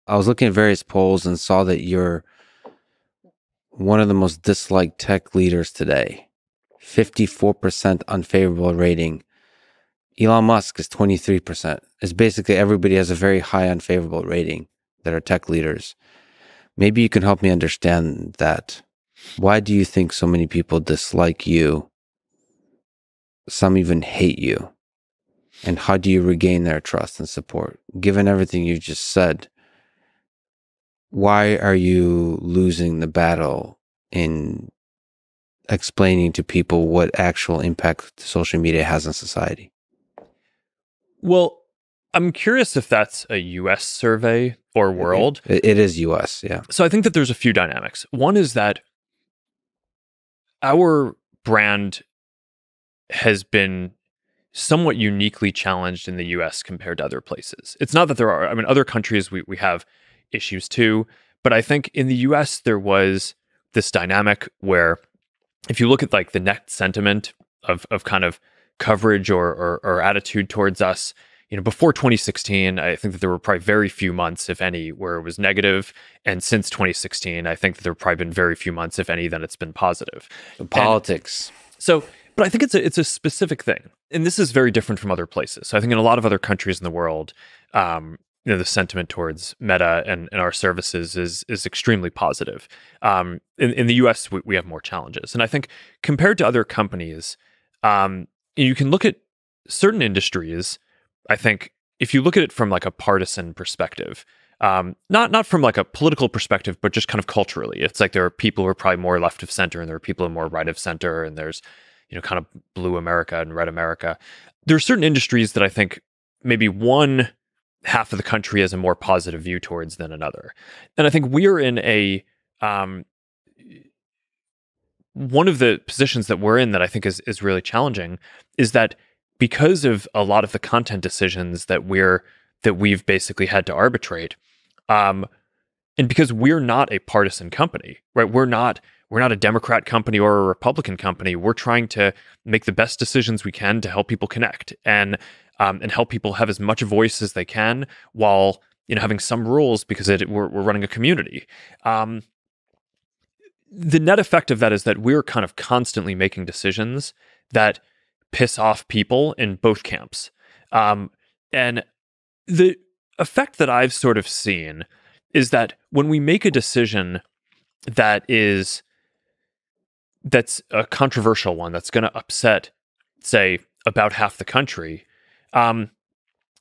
I was looking at various polls and saw that you're one of the most disliked tech leaders today. 54% unfavorable rating. Elon Musk is 23%. It's basically everybody has a very high unfavorable rating that are tech leaders. Maybe you can help me understand that. Why do you think so many people dislike you? Some even hate you. And how do you regain their trust and support? Given everything you just said, why are you losing the battle in explaining to people what actual impact social media has on society? Well, I'm curious if that's a US survey or world. It is US, yeah. So I think that there's a few dynamics. One is that our brand has been somewhat uniquely challenged in the US compared to other places. It's not that there are, other countries we have issues too, but I think in the US there was this dynamic where if you look at like the net sentiment of kind of coverage or attitude towards us, before 2016, I think that there were probably very few months, if any, where it was negative. And since 2016, I think that there have probably been very few months, if any, that it's been positive. Politics. But I think it's a specific thing. And this is very different from other places. So I think in a lot of other countries in the world, the sentiment towards Meta and our services is extremely positive. In the US, we have more challenges. And I think compared to other companies, you can look at certain industries. I think if you look at it from like a partisan perspective, not from like a political perspective, but just kind of culturally, it's like there are people who are probably more left of center and there are people who are more right of center, and there's, kind of blue America and red America. There are certain industries that I think maybe one half of the country has a more positive view towards than another. And I think we're in a, one of the positions that we're in that I think is really challenging is that because of a lot of the content decisions that we've basically had to arbitrate, and because we're not a partisan company, right? We're not a Democrat company or a Republican company. We're trying to make the best decisions we can to help people connect and help people have as much voice as they can while having some rules because we're running a community. The net effect of that is that we're kind of constantly making decisions that piss off people in both camps. And the effect that I've sort of seen is that when we make a decision that's a controversial one, that's going to upset, say, about half the country,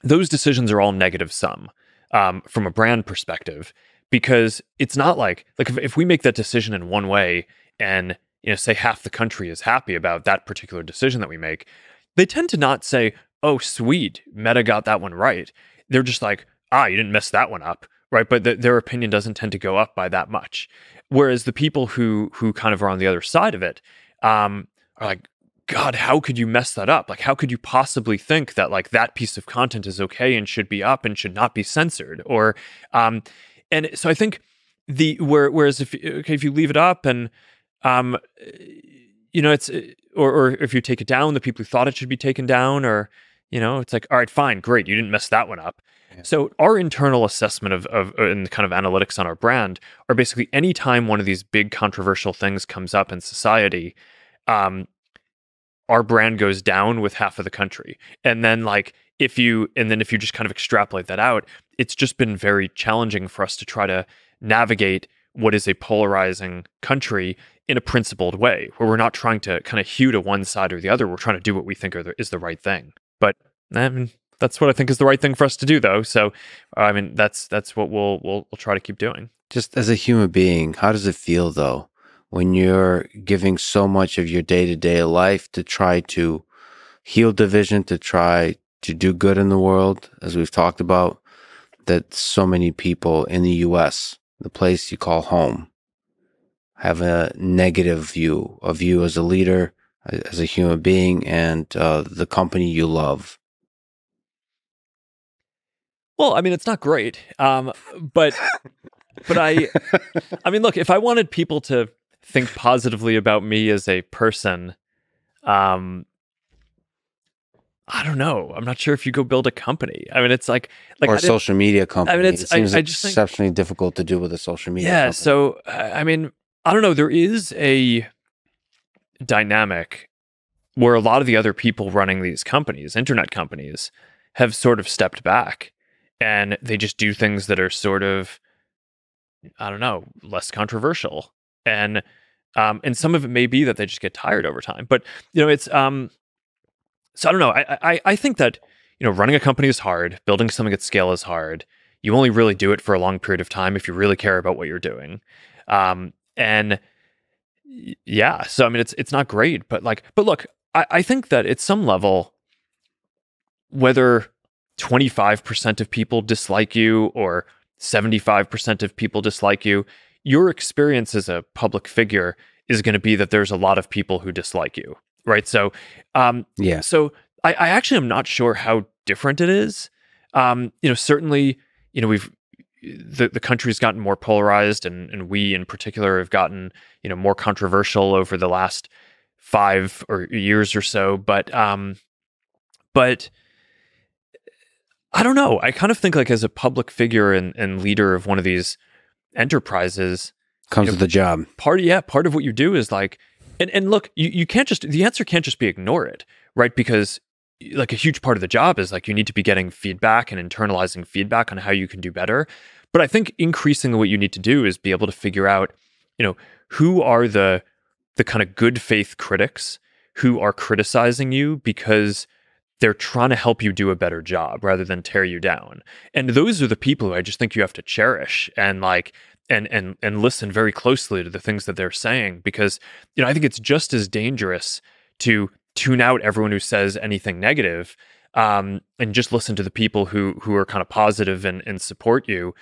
those decisions are all negative sum from a brand perspective, because it's not like if we make that decision in one way and say half the country is happy about that particular decision that we make, they tend to not say, oh, sweet, Meta got that one right. They're just like, you didn't mess that one up, right? But their opinion doesn't tend to go up by that much. Whereas the people who kind of are on the other side of it are like, God, how could you mess that up? Like, how could you possibly think that like that piece of content is okay and should be up and should not be censored? Or, and so I think whereas if you leave it up and it's or if you take it down, the people who thought it should be taken down, or it's like, all right, fine, great, you didn't mess that one up. Yeah. So our internal assessment of and kind of analytics on our brand are basically any time one of these big controversial things comes up in society, our brand goes down with half of the country. And then if you just kind of extrapolate that out, it's just been very challenging for us to try to navigate what is a polarizing country in a principled way, where we're not trying to kind of hew to one side or the other. We're trying to do what we think is the right thing. But that's what I think is the right thing for us to do, though. So, that's what we'll try to keep doing. Just as a human being, how does it feel, though, when you're giving so much of your day-to-day life to try to heal division, to try to do good in the world, as we've talked about, that so many people in the U.S., the place you call home, have a negative view of you as a leader, as a human being, and the company you love? Well, it's not great, but look, if I wanted people to think positively about me as a person, I I don't know. I'm not sure if you go build a company. I mean, it's like or a social media company. it's, it seems I just think, exceptionally difficult to do with a social media yeah. company. So, I mean, I don't know. There is a dynamic where a lot of the other people running these companies, internet companies, have sort of stepped back and they just do things that are sort of, I don't know, less controversial. And some of it may be that they just get tired over time. But it's so I don't know. I think that running a company is hard. Building something at scale is hard. You only really do it for a long period of time if you really care about what you're doing. And yeah, so I mean, it's not great, but look, I think that at some level, whether 25% of people dislike you or 75% of people dislike you, your experience as a public figure is going to be that there's a lot of people who dislike you, right? So, Yeah. So I actually am not sure how different it is. Certainly, we've the country's gotten more polarized, and we in particular have gotten more controversial over the last 5 years or so. But I don't know. I kind of think like as a public figure and leader of one of these enterprises, comes with the job. Part of what you do is like, and look, you can't just, the answer can't just be ignore it, right? Because like a huge part of the job is like you need to be getting feedback and internalizing feedback on how you can do better. But I think increasingly what you need to do is be able to figure out, who are the kind of good faith critics who are criticizing you because they're trying to help you do a better job rather than tear you down. And those are the people who I just think you have to cherish and like and listen very closely to the things that they're saying, because I think it's just as dangerous to tune out everyone who says anything negative, and just listen to the people who are kind of positive and support you,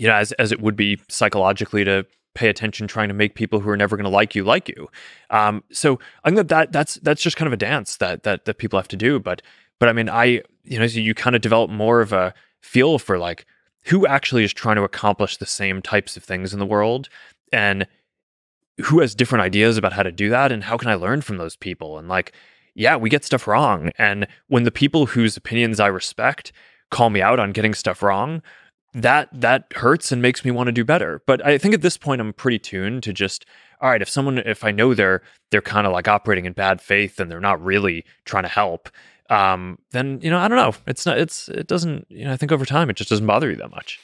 as it would be psychologically to pay attention trying to make people who are never going to like you. So I think that's just kind of a dance that people have to do. But I mean, so you kind of develop more of a feel for like who actually is trying to accomplish the same types of things in the world, and who has different ideas about how to do that, and how can I learn from those people? And like, yeah, we get stuff wrong. And when the people whose opinions I respect call me out on getting stuff wrong, that hurts and makes me want to do better. But I think at this point, I'm pretty tuned to just, all right, if I know they're kind of like operating in bad faith and they're not really trying to help, then, I don't know. It doesn't, I think over time, it just doesn't bother you that much.